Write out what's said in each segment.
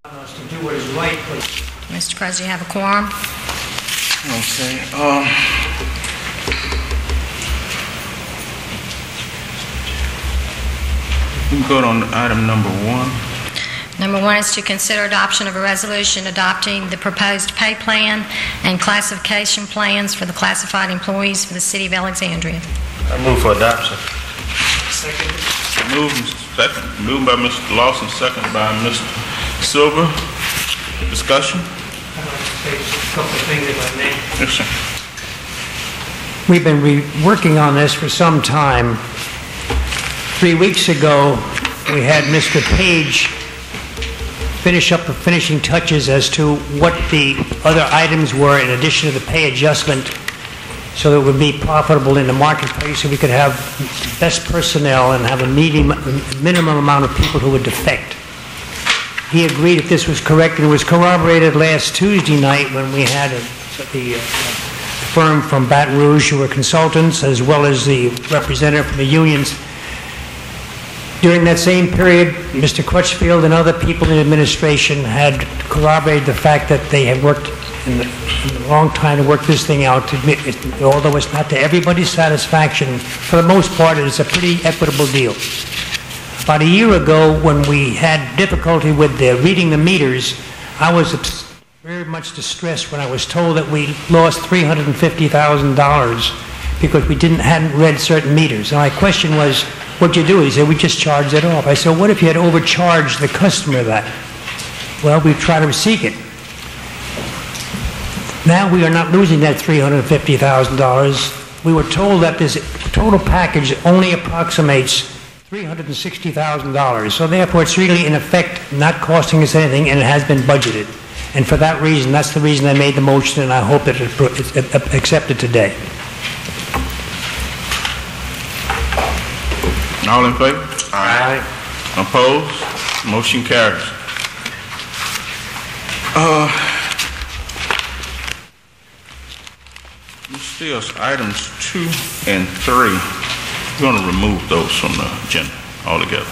Us to do what is right, please. Mr. President, you have a quorum. Okay. We can go on item number 1. Number 1 is to consider adoption of a resolution adopting the proposed pay plan and classification plans for the classified employees for the City of Alexandria. I move for adoption. Second. Moved by Mr. Lawson, second by Mr. Silver. Discussion? I'd like to say just a couple of things if I may. Yes, sir. We've been working on this for some time. 3 weeks ago, we had Mr. Page finish up the finishing touches as to what the other items were in addition to the pay adjustment, so that it would be profitable in the marketplace, so we could have best personnel and have a minimum amount of people who would defect. He agreed that this was correct, and it was corroborated last Tuesday night when we had the firm from Baton Rouge who were consultants, as well as the representative from the unions. During that same period, Mr. Crutchfield and other people in administration had corroborated the fact that they had worked in the long time to work this thing out. Although it's not to everybody's satisfaction, for the most part, it's a pretty equitable deal. About a year ago, when we had difficulty with reading the meters, I was very much distressed when I was told that we lost $350,000 because we hadn't read certain meters. And my question was, what'd you do? He said, we just charged it off. I said, what if you had overcharged the customer that? Well, we try to seek it. Now we are not losing that $350,000. We were told that this total package only approximates $360,000. So therefore, it's really, in effect, not costing us anything, and it has been budgeted. And for that reason, that's the reason I made the motion, and I hope that it's accepted today. All in favor? Aye. Opposed? Motion carries. Still, items 2 and 3, we're going to remove those from the agenda altogether.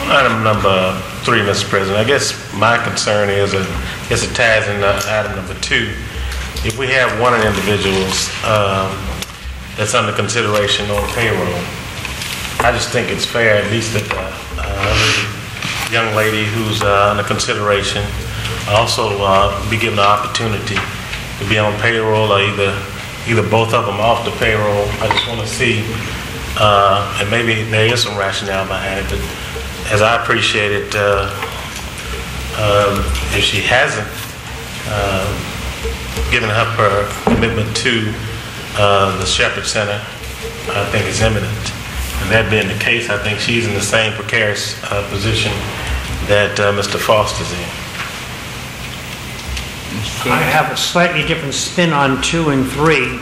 Item number 3, Mr. President. I guess my concern is, it ties in item number 2. If we have one of the individuals that's under consideration on payroll, I just think it's fair, at least that the young lady who's under consideration also be given the opportunity to be on payroll, or either both of them off the payroll. I just want to see, and maybe there is some rationale behind it, but as I appreciate it, if she hasn't given up her commitment to the Shepherd Center, I think it's imminent. And that being the case, I think she's in the same precarious position that Mr. Foster's in. I have a slightly different spin on 2 and 3.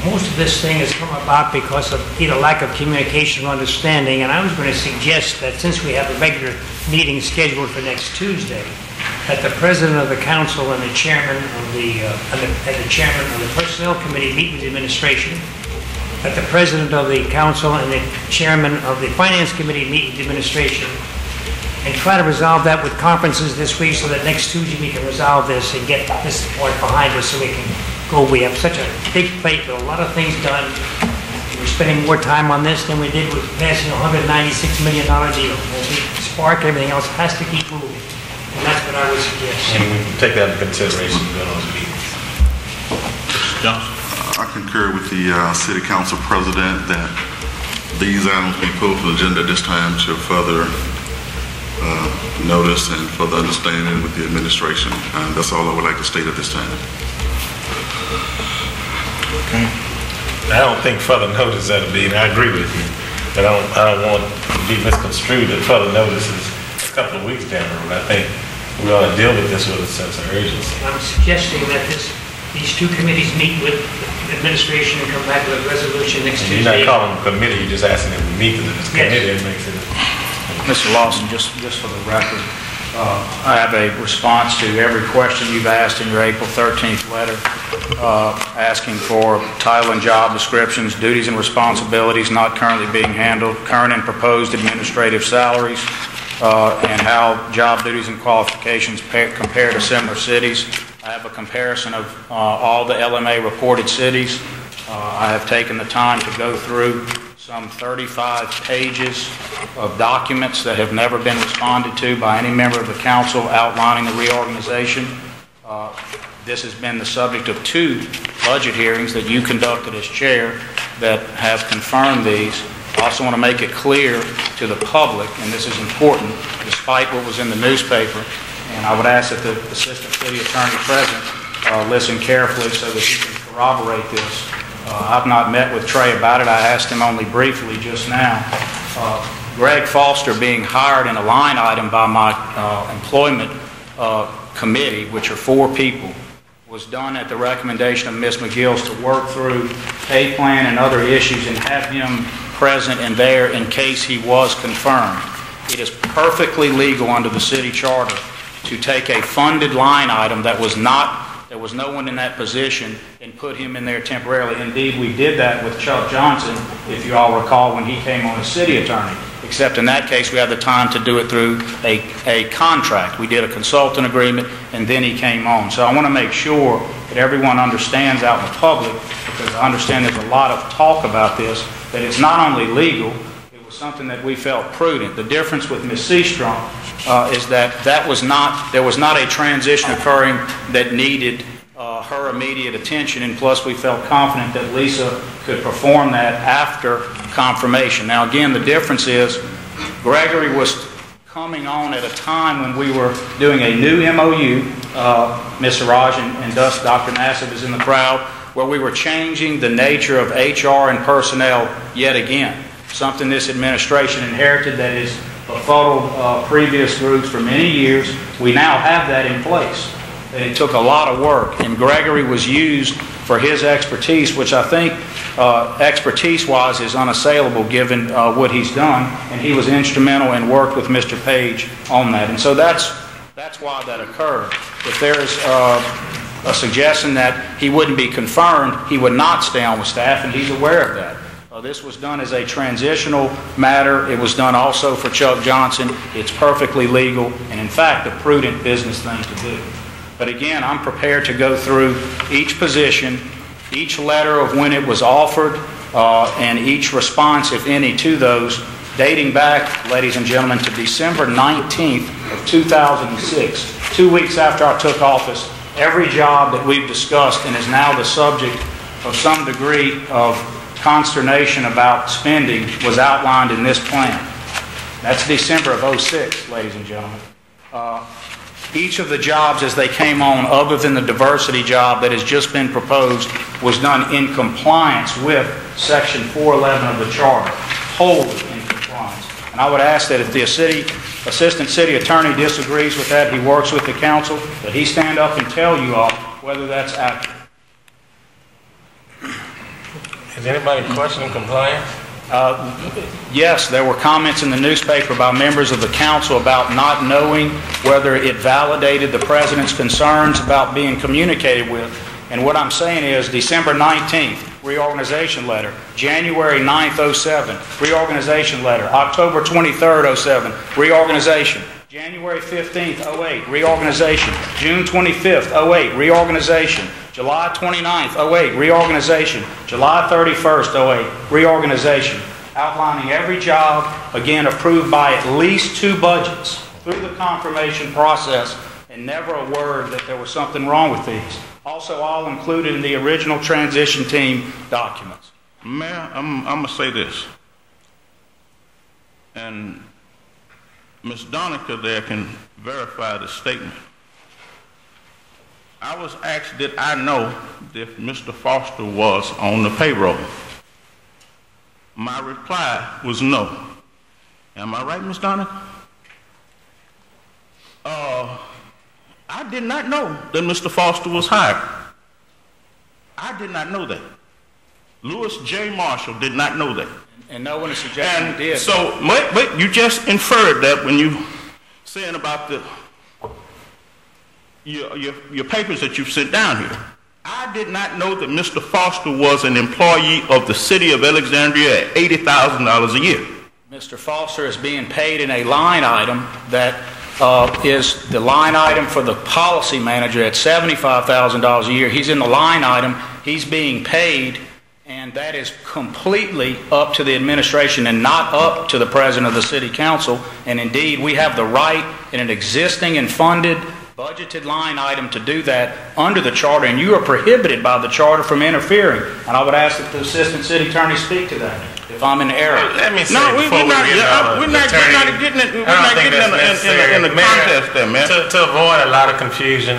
Most of this thing has come about because of either lack of communication or understanding, and I was going to suggest that since we have a regular meeting scheduled for next Tuesday, that the President of the Council and the Chairman of the Personnel Committee meet with the administration, that the President of the Council and the Chairman of the Finance Committee meet with the administration, and try to resolve that with conferences this week so that next Tuesday we can resolve this and get this part behind us so we can go. We have such a big plate with a lot of things done. We're spending more time on this than we did with passing a $196 million deal. As we spark, everything else has to keep moving. And that's what I would suggest. And we can take that into consideration in those meetings. Johnson? I concur with the City Council President that these items be pulled from the agenda this time to further notice and further understanding with the administration. And that's all I would like to state at this time. Okay. I don't think further notice that'll be, and I agree with you, but I don't want to be misconstrued that further notice is a couple of weeks down the road. I think we ought to deal with this with a sense of urgency. I'm suggesting that these 2 committees meet with the administration and come back with a resolution next Tuesday. You're not calling them a committee, you're just asking them to meet with this committee. It makes it. Mr. Lawson, just for the record, I have a response to every question you've asked in your April 13th letter, asking for title and job descriptions, duties and responsibilities not currently being handled, current and proposed administrative salaries, and how job duties and qualifications compare to similar cities. I have a comparison of all the LMA reported cities. I have taken the time to go through some 35 pages of documents that have never been responded to by any member of the council outlining the reorganization. This has been the subject of 2 budget hearings that you conducted as chair that have confirmed these. I also want to make it clear to the public, and this is important, despite what was in the newspaper, and I would ask that the Assistant City Attorney present listen carefully so that he can corroborate this. I've not met with Trey about it. I asked him only briefly just now. Greg Foster being hired in a line item by my employment committee, which are 4 people, was done at the recommendation of Ms. McGill's to work through pay plan and other issues and have him present and there in case he was confirmed. It is perfectly legal under the city charter to take a funded line item that was not, there was no one in that position, and put him in there temporarily. Indeed, we did that with Chuck Johnson, if you all recall, when he came on as city attorney. Except in that case, we had the time to do it through a contract. We did a consultant agreement, and then he came on. So I want to make sure that everyone understands out in the public, because I understand there's a lot of talk about this, that it's not only legal, it was something that we felt prudent. The difference with Ms. Seastrunk is that there was not a transition occurring that needed her immediate attention, and plus we felt confident that Lisa could perform that after confirmation. Now again, the difference is Gregory was coming on at a time when we were doing a new MOU, Mr. Raj and Dr. Nassib is in the crowd, where we were changing the nature of HR and personnel yet again, something this administration inherited that has befuddled previous groups for many years. We now have that in place. And it took a lot of work, and Gregory was used for his expertise, which I think expertise-wise is unassailable given what he's done, and he was instrumental and worked with Mr. Page on that. And so that's why that occurred. If there is a suggestion that he wouldn't be confirmed, he would not stay on with staff, and he's aware of that. This was done as a transitional matter. It was done also for Chuck Johnson. It's perfectly legal, and in fact, a prudent business thing to do. But again, I'm prepared to go through each position, each letter of when it was offered, and each response, if any, to those, dating back, ladies and gentlemen, to December 19th of 2006, 2 weeks after I took office. Every job that we've discussed and is now the subject of some degree of consternation about spending was outlined in this plan. That's December of 06, ladies and gentlemen. Each of the jobs as they came on, other than the diversity job that has just been proposed, was done in compliance with Section 411 of the Charter, wholly in compliance. And I would ask that if the Assistant City Attorney disagrees with that, he works with the council, that he stand up and tell you all whether that's accurate. Is anybody questioning compliance? Yes, there were comments in the newspaper by members of the council about not knowing whether it validated the president's concerns about being communicated with. And what I'm saying is December 19th, reorganization letter. January 9th, 07, reorganization letter. October 23rd, 07, reorganization. January 15th, 08, reorganization. June 25th, 08, reorganization. July 29th, 08, reorganization. July 31st, 08, reorganization. Outlining every job, again, approved by at least 2 budgets through the confirmation process, and never a word that there was something wrong with these. Also all included in the original transition team documents. Mayor, I'm going to say this. And Ms. Donica there can verify the statement. I was asked, did I know if Mr. Foster was on the payroll? My reply was no. Am I right, Ms. Donica? I did not know that Mr. Foster was hired. I did not know that. Louis J. Marshall did not know that. And no one is suggesting he did. So, wait, you just inferred that when you saying about the your papers that you've sent down here. I did not know that Mr. Foster was an employee of the City of Alexandria at $80,000 a year. Mr. Foster is being paid in a line item that is the line item for the policy manager at $75,000 a year. He's in the line item. He's being paid, and that is completely up to the administration and not up to the president of the city council. And indeed, we have the right in an existing and funded budgeted line item to do that under the charter, and you are prohibited by the charter from interfering. And I would ask that the assistant city attorney speak to that if I'm in error. Let me say, No, we're not getting in the contest there, man. To avoid a lot of confusion,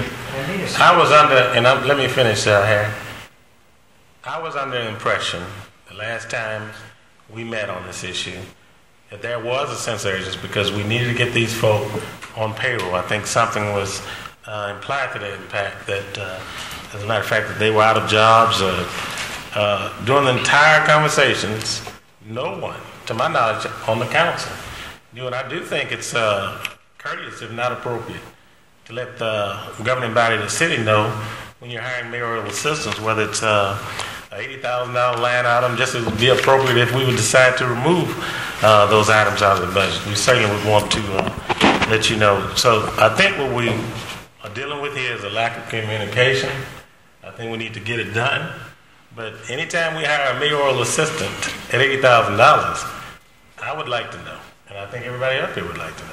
I was under, and let me finish, Harry. I was under the impression the last time we met on this issue that there was a sense of urgency because we needed to get these folk on payroll. I think something was implied to that impact that, as a matter of fact, that they were out of jobs. During the entire conversations, no one, to my knowledge, on the council knew. And I do think it's courteous, if not appropriate, to let the governing body of the city know when you're hiring mayoral assistants, whether it's an $80,000 line item, just as it would be appropriate if we would decide to remove those items out of the budget. We certainly would want to let you know. So I think what we are dealing with here is a lack of communication. I think we need to get it done. But anytime we hire a mayoral assistant at $80,000, I would like to know, and I think everybody up there would like to know.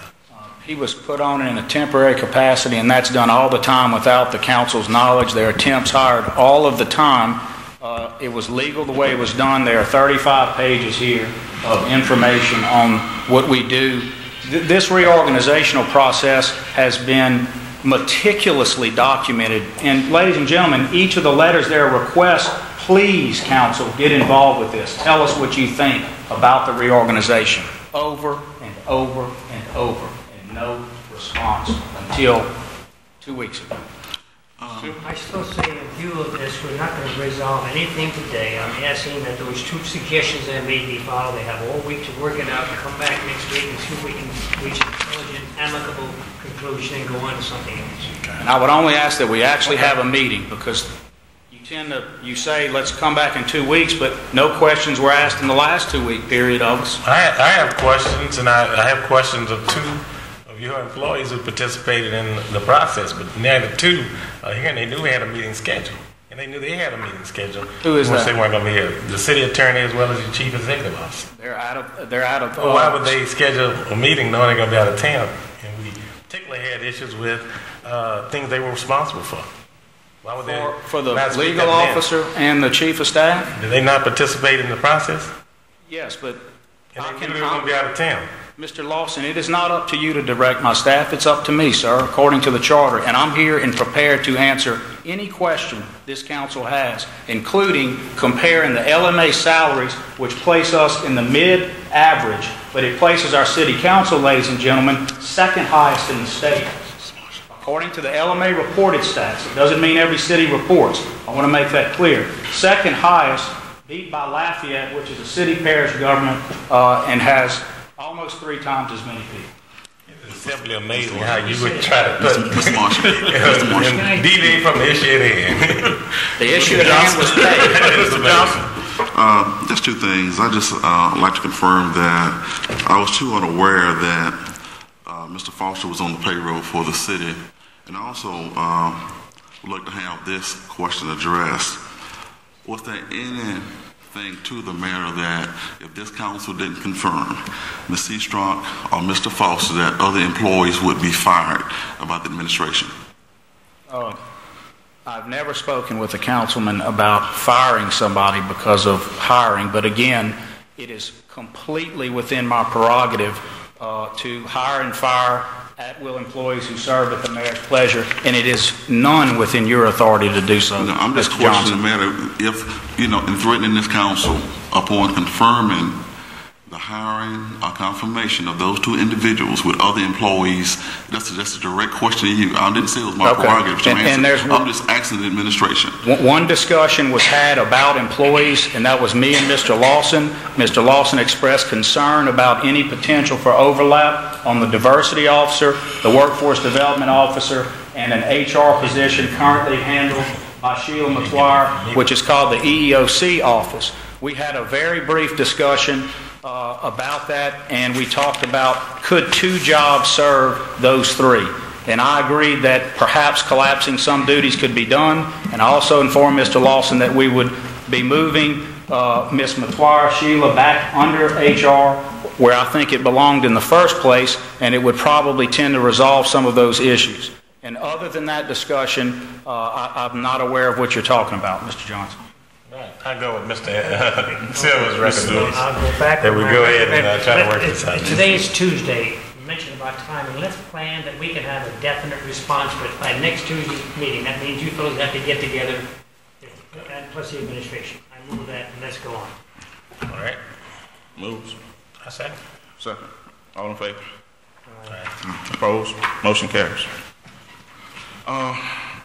He was put on in a temporary capacity, and that's done all the time without the council's knowledge. There are temps hired all of the time. It was legal the way it was done. There are 35 pages here of information on what we do. This reorganizational process has been meticulously documented. And ladies and gentlemen, each of the letters there request, please, council, get involved with this. Tell us what you think about the reorganization. Over and over and over. No response until 2 weeks ago. I still say, in view of this, we're not going to resolve anything today. I'm asking that those two suggestions that may be followed. They have all week to work it out and come back next week and see if we can reach an intelligent, amicable conclusion and go on to something else. And I would only ask that we actually have a meeting, because you say let's come back in 2 weeks, but no questions were asked in the last 2 week period of us. I have questions, and I have questions of two of your employees who participated in the process, but now the two are here and they knew we had a meeting scheduled. And they knew they had a meeting scheduled. Who is that? They weren't going to be here. The city attorney as well as the chief executive officer. They're out of. Why would they schedule a meeting knowing they're going to be out of town? And we particularly had issues with things they were responsible for. Why would they? For the legal officer and the chief of staff? Did they not participate in the process? Yes, but and they knew they were going to be out of town. Mr. Lawson, it is not up to you to direct my staff. It's up to me, sir, according to the charter. And I'm here and prepared to answer any question this council has, including comparing the LMA salaries, which place us in the mid-average, but it places our city council, ladies and gentlemen, second highest in the state. According to the LMA reported stats, it doesn't mean every city reports. I want to make that clear. Second highest, beat by Lafayette, which is a city parish government and has almost 3 times as many people. It's simply amazing how you would try to put Mr. Marshall. Mr. Marshall. deviate from the issue at hand. The issue at hand was paid. Mr. Johnson. Just 2 things. I just like to confirm that I was too unaware that Mr. Foster was on the payroll for the city, and I also would like to have this question addressed. Was there anything to the matter that if this council didn't confirm Ms. Seastrunk or Mr. Foster, that other employees would be fired about the administration? I've never spoken with a councilman about firing somebody because of hiring, but again, it is completely within my prerogative to hire and fire at-will employees who serve at the mayor's pleasure, and it is none within your authority to do so. No, I'm just questioning the matter if, in threatening this council upon confirming the hiring or confirmation of those two individuals with other employees? That's a direct question to you. I didn't say it was my prerogative to answer. I'm just asking the administration. One discussion was had about employees, and that was me and Mr. Lawson. Mr. Lawson expressed concern about any potential for overlap on the diversity officer, the workforce development officer, and an HR position currently handled by Sheila McGuire, which is called the EEOC office. We had a very brief discussion about that, and we talked about could two jobs serve those three. And I agreed that perhaps collapsing some duties could be done, and I also informed Mr. Lawson that we would be moving Ms. McGuire, Sheila, back under HR, where I think it belonged in the first place, and it would probably tend to resolve some of those issues. And other than that discussion, I'm not aware of what you're talking about, Mr. Johnson. Right. I go with Mr. Silver's recommendation. I'll go back. That we go ahead and try to work this out. Today is Tuesday. You mentioned about timing. Let's plan that we can have a definite response by next Tuesday's meeting. That means you fellows have to get together, and plus the administration. I move that, and let's go on. All right. Moves. I second. Second. All in favor? Opposed? Motion carries.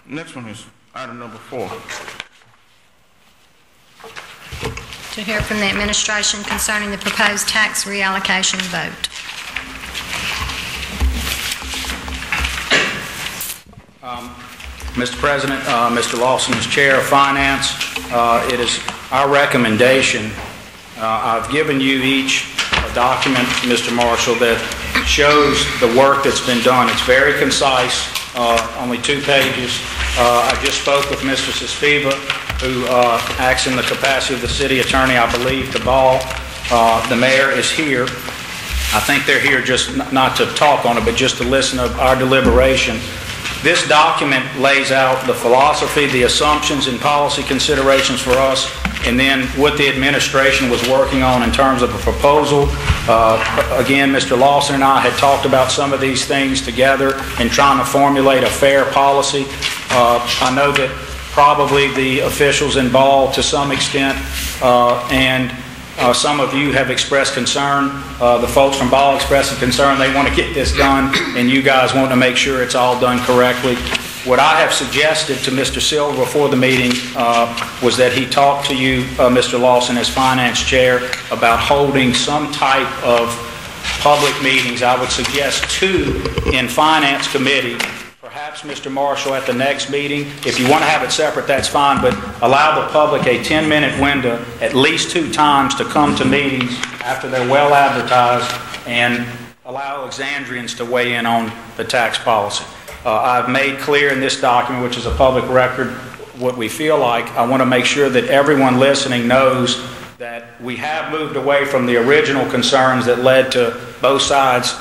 Next one is item number 4. To hear from the administration concerning the proposed tax reallocation vote. Mr. President, Mr. Lawson is Chair of Finance. It is our recommendation. I've given you each a document, Mr. Marshall, that shows the work that's been done. It's very concise, only 2 pages. I just spoke with Mr. Sespiva, who acts in the capacity of the city attorney, I believe, to Ball. The mayor is here. I think they're here just not to talk on it, but just to listen to our deliberation. This document lays out the philosophy, the assumptions and policy considerations for us, and then what the administration was working on in terms of a proposal. Again, Mr. Lawson and I had talked about some of these things together in trying to formulate a fair policy. I know that probably the officials in Ball to some extent, and some of you have expressed concern. The folks from Ball expressed concern. They want to get this done, and you guys want to make sure it's all done correctly. What I have suggested to Mr. Silver before the meeting was that he talk to you, Mr. Lawson, as Finance Chair, about holding some type of public meetings. I would suggest 2 in Finance Committee. Perhaps, Mr. Marshall, at the next meeting. If you want to have it separate, that's fine, but allow the public a 10-minute window at least 2 times to come to meetings after they're well advertised, and allow Alexandrians to weigh in on the tax policy. I've made clear in this document, which is a public record, what we feel like. I want to make sure that everyone listening knows that we have moved away from the original concerns that led to both sides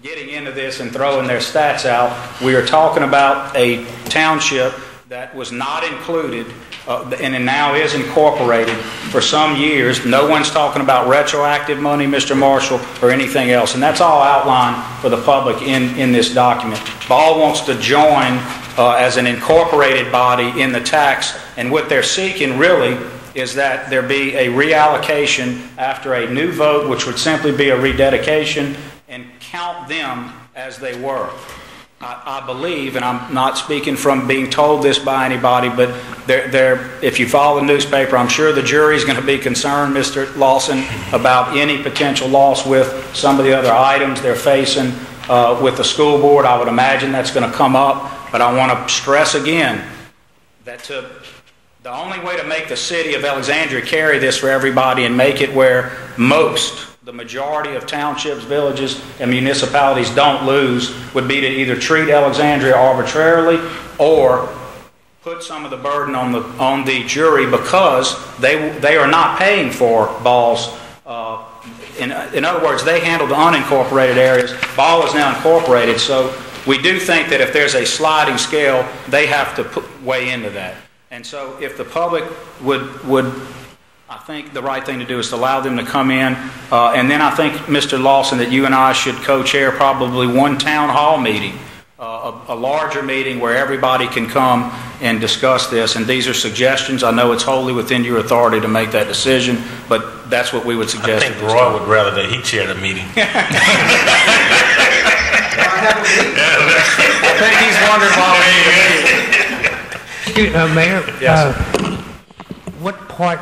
getting into this and throwing their stats out. We are talking about a township that was not included and it now is incorporated for some years. No one's talking about retroactive money, Mr. Marshall, or anything else. And that's all outlined for the public in this document. Ball wants to join as an incorporated body in the tax, and what they're seeking really is that there be a reallocation after a new vote, which would simply be a rededication, and count them as they were. I believe, and I'm not speaking from being told this by anybody, but if you follow the newspaper, I'm sure the jury's going to be concerned, Mr. Lawson, about any potential loss with some of the other items they're facing with the school board. I would imagine that's going to come up, but I want to stress again that the only way to make the city of Alexandria carry this for everybody and make it where the majority of townships, villages, and municipalities don't lose would be to either treat Alexandria arbitrarily or put some of the burden on the jury, because they are not paying for Ball's. In other words, they handle the unincorporated areas. Ball is now incorporated, so we do think that if there's a sliding scale, they have to weigh into that. And so if the public would I think the right thing to do is to allow them to come in, and then I think, Mr. Lawson, that you and I should co-chair probably one town hall meeting a larger meeting where everybody can come and discuss this, and these are suggestions. I know it's wholly within your authority to make that decision, but that's what we would suggest. I think Roy would rather that he chair the meeting. I think he's wondering why we need a meeting. Mayor? Yes. What part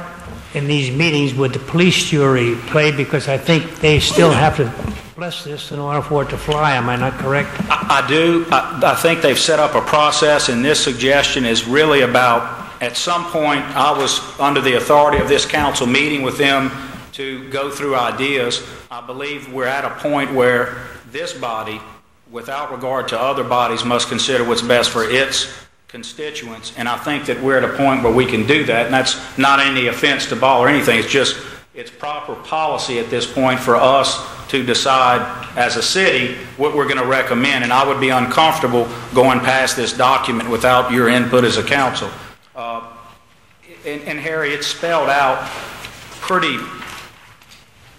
in these meetings would the police jury play? Because I think they still have to bless this in order for it to fly. Am I not correct? I do. I think they've set up a process, and this suggestion is really about, at some point, I was under the authority of this council meeting with them to go through ideas. I believe we're at a point where this body, without regard to other bodies, must consider what's best for its constituents, and I think that we're at a point where we can do that, and that's not any offense to Ball or anything. It's just, it's proper policy at this point for us to decide as a city what we're going to recommend, and I would be uncomfortable going past this document without your input as a council. And Harry, it's spelled out pretty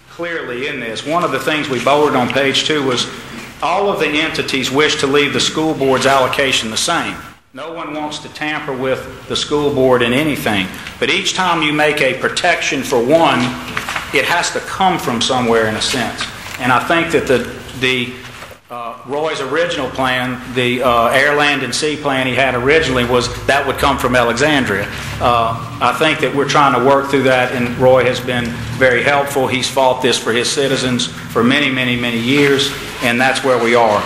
clearly in this. One of the things we bolded on page 2 was all of the entities wish to leave the school board's allocation the same. No one wants to tamper with the school board in anything. But each time you make a protection for one, it has to come from somewhere in a sense. And I think that Roy's original plan, the air, land, and sea plan he had originally, was that would come from Alexandria. I think that we're trying to work through that, and Roy has been very helpful. He's fought this for his citizens for many, many, many years, and that's where we are.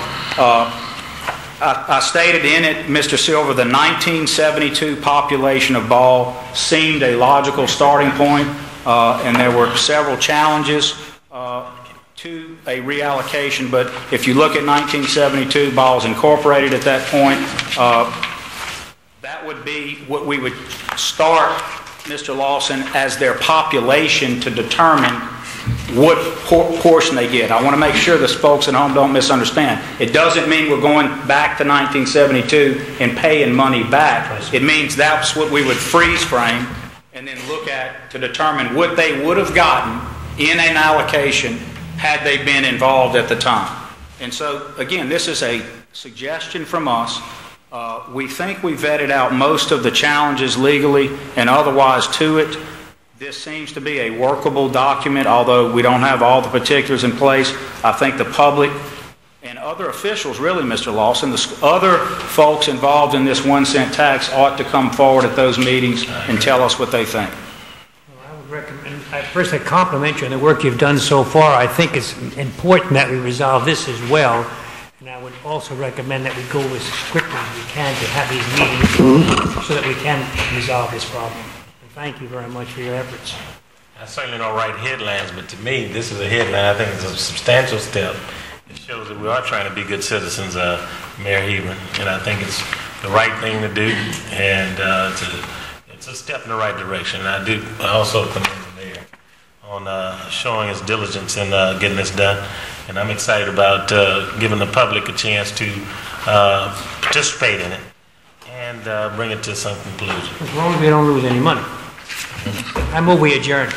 I stated in it, Mr. Silver, the 1972 population of Ball seemed a logical starting point, and there were several challenges to a reallocation, but if you look at 1972, Ball's incorporated at that point. That would be what we would start, Mr. Lawson, as their population to determine what portion they get. I want to make sure the folks at home don't misunderstand. It doesn't mean we're going back to 1972 and paying money back. It means that's what we would freeze frame and then look at to determine what they would have gotten in an allocation had they been involved at the time. And so, again, this is a suggestion from us. We think we vetted out most of the challenges legally and otherwise to it. This seems to be a workable document, although we don't have all the particulars in place. I think the public and other officials, really, Mr. Lawson, the other folks involved in this 1 cent tax ought to come forward at those meetings and tell us what they think. I would recommend, first I compliment you on the work you've done so far. I think it's important that we resolve this as well, and I would also recommend that we go as quickly as we can to have these meetings so that we can resolve this problem. Thank you very much for your efforts. I certainly don't write headlines, but to me, this is a headline. I think it's a substantial step. It shows that we are trying to be good citizens, Mayor Hebron, and I think it's the right thing to do, and it's a step in the right direction. And I also commend the mayor on showing his diligence in getting this done, and I'm excited about giving the public a chance to participate in it and bring it to some conclusion. As long as we don't lose any money. I move we adjourn.